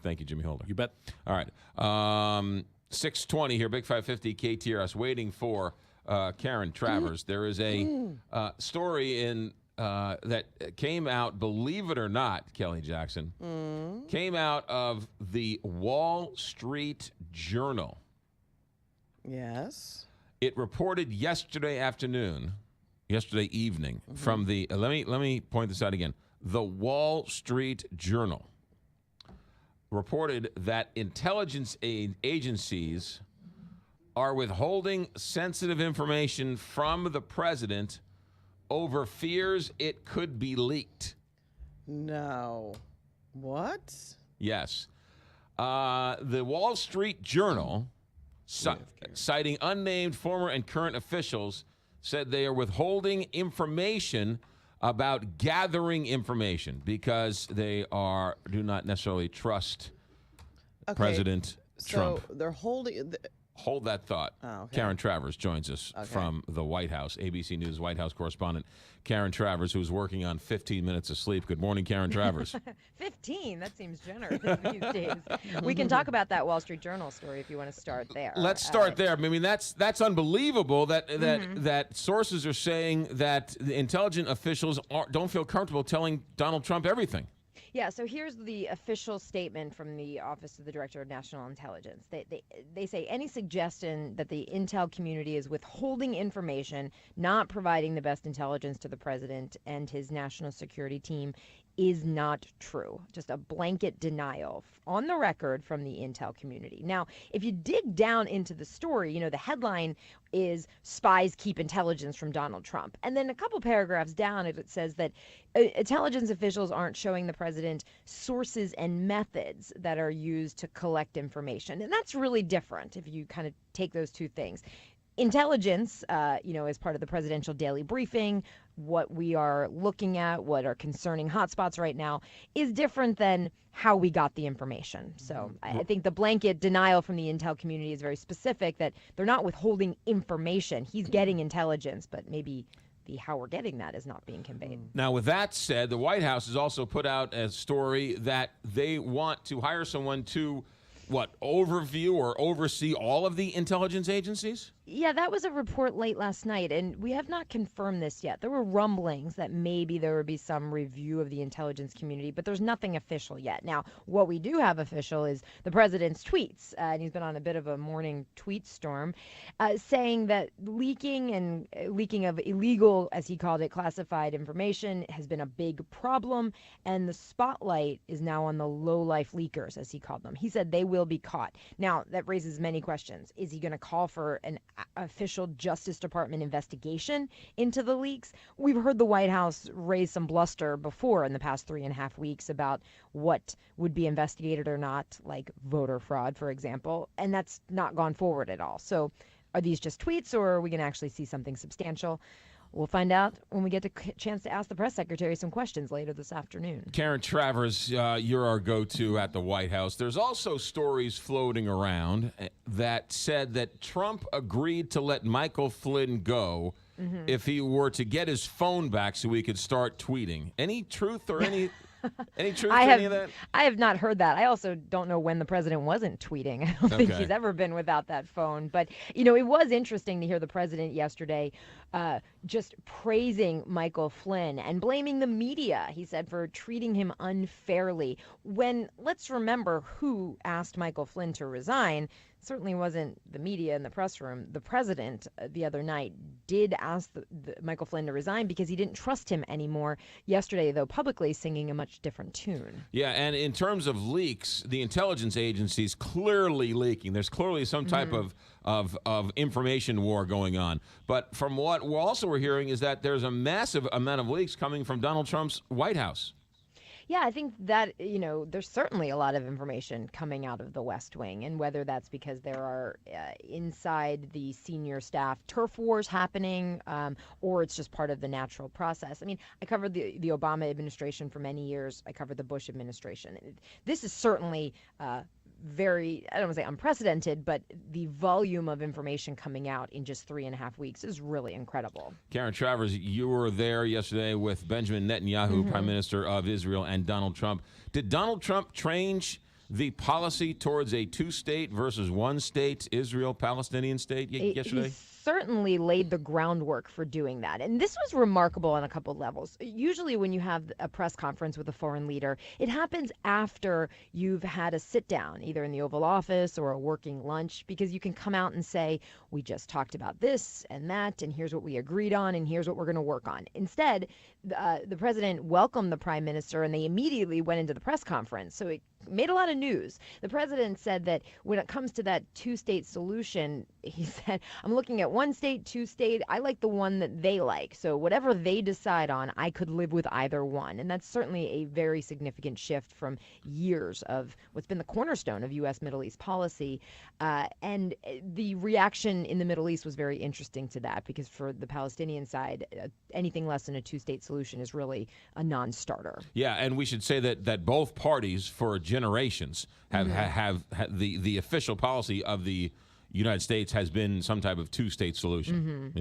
Thank you, Jimmy Holder. You bet. All right. 6:20 here, Big 550 KTRS, waiting for Karen Travers. There is a story in that came out, believe it or not, Kelly Jackson, came out of the Wall Street Journal. Yes. It reported yesterday evening, from the let me point this out again. The Wall Street Journal reported that intelligence agencies are withholding sensitive information from the president over fears it could be leaked. No. What? Yes. The Wall Street Journal, citing unnamed former and current officials, said they are withholding information about gathering information because they do not necessarily trust President Trump. So they're holding... Hold that thought. Oh, okay. Karen Travers joins us from the White House, ABC News White House correspondent Karen Travers, who's working on 15 minutes of sleep. Good morning, Karen Travers. 15? That seems generous these days. We can talk about that Wall Street Journal story if you want to start there. Let's start there. I mean, that's unbelievable that sources are saying that the intelligence officials don't feel comfortable telling Donald Trump everything. Yeah, so here's the official statement from the Office of the Director of National Intelligence. They say any suggestion that the intel community is withholding information, not providing the best intelligence to the president and his national security team is not true. Just a blanket denial on the record from the intel community. Now, if you dig down into the story, the headline is "Spies Keep Intelligence from Donald Trump." And then a couple paragraphs down, it says that intelligence officials aren't showing the president sources and methods that are used to collect information. And that's really different if you kind of take those two things. Intelligence, as part of the presidential daily briefing, what we are looking at, what are concerning hotspots right now, is different than how we got the information. So I think the blanket denial from the intel community is very specific, that they're not withholding information. He's getting intelligence, but maybe the how we're getting that is not being conveyed. Now, with that said, the White House has also put out a story that they want to hire someone to overview or oversee all of the intelligence agencies? Yeah, that was a report late last night, and we have not confirmed this yet. There were rumblings that maybe there would be some review of the intelligence community, but there's nothing official yet. Now, what we do have official is the president's tweets, and he's been on a bit of a morning tweet storm, saying that leaking of illegal, as he called it, classified information has been a big problem, and the spotlight is now on the low-life leakers, as he called them. He said they will be caught. Now, that raises many questions. Is he going to call for an official Justice Department investigation into the leaks? We've heard the White House raise some bluster before in the past 3.5 weeks about what would be investigated or not, like voter fraud, for example, and that's not gone forward at all. So are these just tweets, or are we going to actually see something substantial? We'll find out when we get a chance to ask the press secretary some questions later this afternoon. Karen Travers, you're our go-to at the White House. There's also stories floating around that said that Trump agreed to let Michael Flynn go if he were to get his phone back so he could start tweeting. Any truth or any... Any truth to any of that? I have not heard that. I also don't know when the president wasn't tweeting. I don't think he's ever been without that phone. But, it was interesting to hear the president yesterday just praising Michael Flynn and blaming the media, he said, for treating him unfairly. When, let's remember who asked Michael Flynn to resign. Certainly wasn't the media in the press room. The president the other night did ask Michael Flynn to resign because he didn't trust him anymore. Yesterday, though, publicly singing a much different tune. Yeah, and in terms of leaks, the intelligence agencies clearly leaking. There's clearly some type of information war going on. But from what we're hearing is that there's a massive amount of leaks coming from Donald Trump's White House. Yeah, I think that, there's certainly a lot of information coming out of the West Wing, and whether that's because there are inside the senior staff turf wars happening, or it's just part of the natural process. I mean, I covered the Obama administration for many years. I covered the Bush administration. This is certainly very, I don't want to say unprecedented, but the volume of information coming out in just 3.5 weeks is really incredible. Karen Travers, you were there yesterday with Benjamin Netanyahu, Prime Minister of Israel, and Donald Trump. Did Donald Trump change the policy towards a two-state versus one-state Israel-Palestinian state yesterday? He certainly laid the groundwork for doing that. And this was remarkable on a couple levels. Usually when you have a press conference with a foreign leader, it happens after you've had a sit down, either in the Oval Office or a working lunch, because you can come out and say, we just talked about this and that, and here's what we agreed on, and here's what we're going to work on. Instead, the president welcomed the prime minister, and they immediately went into the press conference. So it made a lot of news. The president said that when it comes to that two-state solution, he said, I'm looking at one state, two state. I like the one that they like. So whatever they decide on, I could live with either one. And that's certainly a very significant shift from years of what's been the cornerstone of U.S. Middle East policy. And the reaction in the Middle East was very interesting to that, because for the Palestinian side, anything less than a two-state solution is really a non-starter. Yeah, and we should say that both parties for generations have the official policy of the United States has been some type of two-state solution.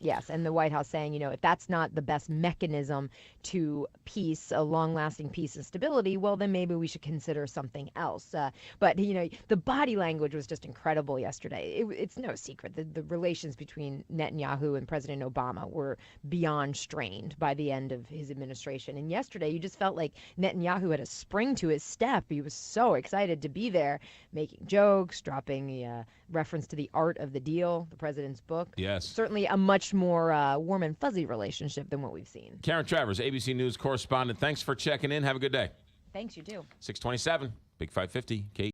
Yes, and the White House saying, if that's not the best mechanism to peace, a long-lasting peace and stability, well, then maybe we should consider something else. But, the body language was just incredible yesterday. It's no secret that the relations between Netanyahu and President Obama were beyond strained by the end of his administration. And yesterday, you just felt like Netanyahu had a spring to his step. He was so excited to be there, making jokes, dropping the reference to the art of the deal, the president's book. Yes. Certainly a much more warm and fuzzy relationship than what we've seen. Karen Travers, ABC News correspondent, thanks for checking in. Have a good day. Thanks, you too. 627, Big 550, Kate.